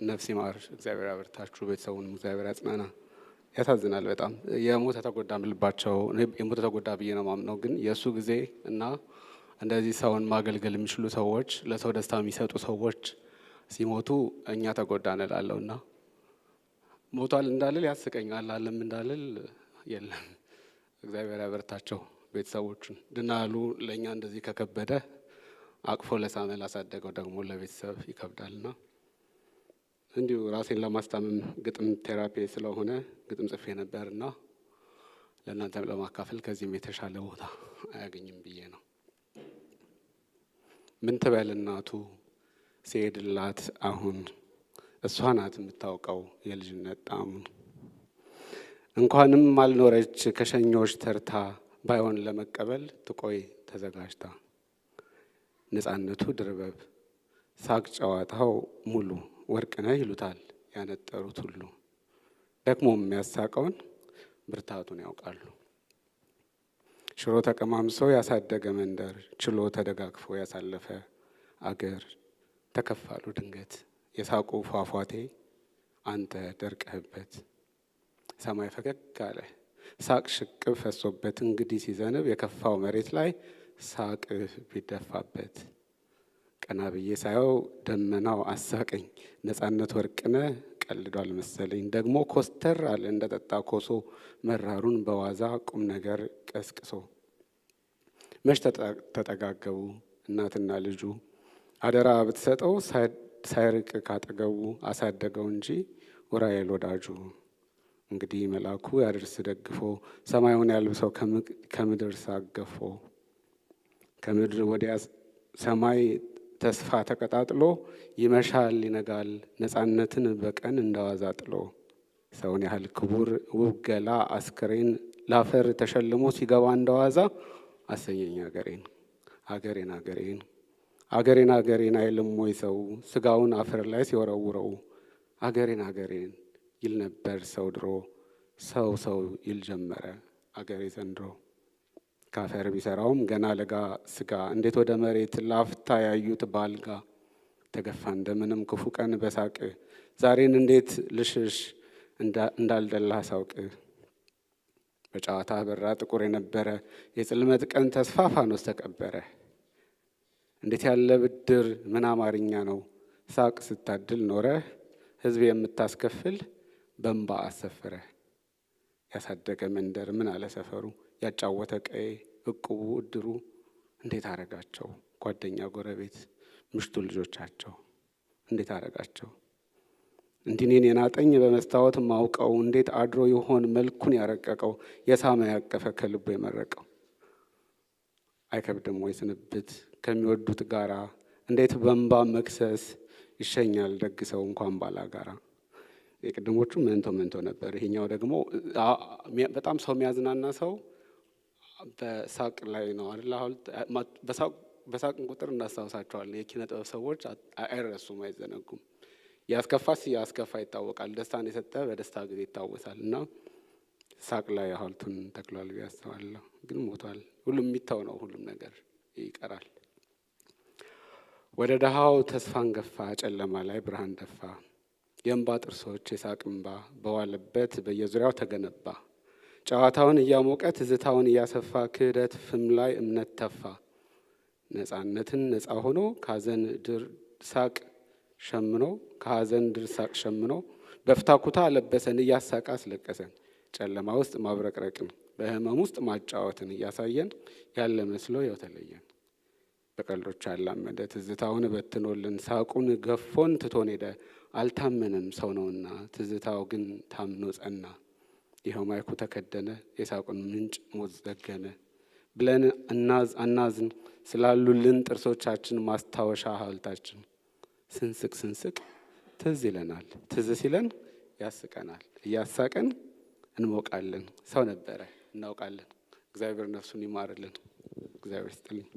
ነፍስ ይማር እግዚአብሔር ያበርታችሁ ቤተሰቡን እግዚአብሔር ያጽናና። ያሳዝናል በጣም የሞተ ተጎዳ ምልባቸው የሞተ ተጎዳ ብዬ ነው ማምነው። ግን የሱ ጊዜ እና እንደዚህ ሰውን ማገልገል የሚችሉ ሰዎች ለሰው ደስታ የሚሰጡ ሰዎች ሲሞቱ እኛ ተጎዳን እላለሁና ሞቷል እንዳልል ያስቀኛል አለም እንዳልል የለም። እግዚአብሔር ያበርታቸው ቤተሰቦቹን ድናሉ። ለኛ እንደዚህ ከከበደ አቅፎ ለሳመ ላሳደገው ደግሞ ለቤተሰብ ይከብዳልና እንዲሁ ራሴን ለማስታመም ግጥም ቴራፒ ስለሆነ ግጥም ጽፌ ነበርና ለእናንተም ለማካፈል ከዚህም የተሻለ ቦታ አያገኝም ብዬ ነው። ምን ትበል እናቱ ሲሄድላት አሁን እሷ ናት የምታውቀው የልጅነት ጣዕሙን። እንኳንም አልኖረች ከሸኞች ተርታ ባይሆን ለመቀበል ትቆይ ተዘጋጅታ። ነፃነቱ ድርበብ ሳቅ ጨዋታው ሙሉ ወርቅነህ ይሉታል ያነጠሩት ሁሉ። ደግሞ የሚያሳቀውን ብርታቱን ያውቃሉ። ሽሮ ተቀማምሶ ያሳደገ መንደር ችሎ ተደጋግፎ ያሳለፈ አገር ተከፋሉ ድንገት የሳቁ ፏፏቴ አንተ ደርቀህበት። ሰማይ ፈገግ አለ ሳቅ ሽቅብ ፈሶበት እንግዲህ ሲዘንብ የከፋው መሬት ላይ ሳቅ ቢደፋበት። ቀና ብዬ ሳየው ደመናው አሳቀኝ ነፃነት ወርቅነህ ቀልዷል መሰለኝ። ደግሞ ኮስተር አለ እንደጠጣ ኮሶ መራሩን በዋዛ ቁም ነገር ቀስቅሶ። መች ተጠጋገቡ እናትና ልጁ አደራ ብትሰጠው ሳይርቅ ካጠገቡ አሳደገው እንጂ ኡራኤል ወዳጁ። እንግዲህ መልአኩ ያድርስ ደግፎ ሰማዩን ያልብሰው ከምድር ሳገፎ። ከምድር ወዲያ ሰማይ ተስፋ ተቀጣጥሎ ይመሻል ይነጋል ነፃነትን በቀን እንደዋዛ ጥሎ። ሰውን ያህል ክቡር ውብ ገላ አስከሬን ላፈር ተሸልሞ ሲገባ እንደዋዛ አሰኘኝ አገሬን አገሬን አገሬን አገሬን አገሬን አይልም ወይ ሰው ስጋውን አፈር ላይ ሲወረውረው። አገሬን አገሬን ይል ነበር ሰው ድሮ ሰው ሰው ይል ጀመረ አገሬ ዘንድሮ። ካፈር ቢሰራውም ገና ለጋ ስጋ እንዴት ወደ መሬት ላፍታ ያዩት ባልጋ። ተገፋ እንደምንም ክፉ ቀን በሳቅ ዛሬን እንዴት ልሽሽ እንዳልደላ ሳውቅ። በጨዋታ በራ ጥቁር የነበረ የጽልመት ቀን ተስፋ ፋኖስ ተቀበረ። እንዴት ያለ ብድር ምን አማርኛ ነው ሳቅ ስታድል ኖረህ ህዝብ የምታስከፍል በእንባ አሰፈረህ። ያሳደገ መንደር ምን አለ ሰፈሩ ያጫወተ ቀዬ እቁቡ እድሩ። እንዴት አረጋቸው ጓደኛ ጎረቤት ምሽቱ ልጆቻቸው እንዴት አረጋቸው። እንዲኔን የናጠኝ በመስታወት ማውቀው እንዴት አድሮ ይሆን መልኩን ያረቀቀው የሳመ ያቀፈ ከልቡ የመረቀው። አይከብድም ወይ ስንብት ከሚወዱት ጋራ እንዴት በእንባ መክሰስ ይሸኛል ደግ ሰው እንኳን ባላጋራ። የቅድሞቹ መንቶ ነበር። ይሄኛው ደግሞ በጣም ሰው የሚያዝናና ሰው በሳቅ ላይ ነው አይደል? አሁን በሳቅን ቁጥር እናስታውሳቸዋለን። የኪነ ጥበብ ሰዎች አይረሱም አይዘነጉም። ያስከፋስ ያስከፋ ይታወቃል። ደስታን የሰጠ በደስታ ጊዜ ይታወሳል። እና ሳቅ ላይ ሐውልቱን ተክሏል ብዬ አስባለሁ። ግን ሞቷል። ሁሉም የሚታው ነው። ሁሉም ነገር ይቀራል። ወደ ደሃው ተስፋን ገፋ ጨለማ ላይ ብርሃን ደፋ። የእንባ ጥርሶች የሳቅ እንባ በዋለበት በየዙሪያው ተገነባ። ጨዋታውን እያሞቀ ትዝታውን እያሰፋ ክህደት ፍም ላይ እምነት ተፋ። ነፃነትን ነፃ ሆኖ ከሐዘን ድር ሳቅ ሸምኖ ከሐዘን ድር ሳቅ ሸምኖ በፍታኩታ ለበሰን እያሳቀ አስለቀሰን። ጨለማ ውስጥ ማብረቅረቅን በህመም ውስጥ ማጫወትን እያሳየን ያለ መስሎ ያው ተለየን። በቀልዶች አላመደ ትዝታውን በትኖልን ሳቁን ገፎን ትቶን ሄደ። አልታመነም ሰው ነውና ትዝታው ግን ታምኖ ጸና። ይኸው ማይኩ ተከደነ የሳቁን ምንጭ ሞት ዘገነ። ብለን አናዝን ስላሉልን ጥርሶቻችን ማስታወሻ ሐውልታችን። ስንስቅ ትዝ ይለናል ትዝ ሲለን ያስቀናል እያሳቀን እንሞቃለን። ሰው ነበረ እናውቃለን። እግዚአብሔር ነፍሱን ይማርልን። እግዚአብሔር ይስጥልኝ።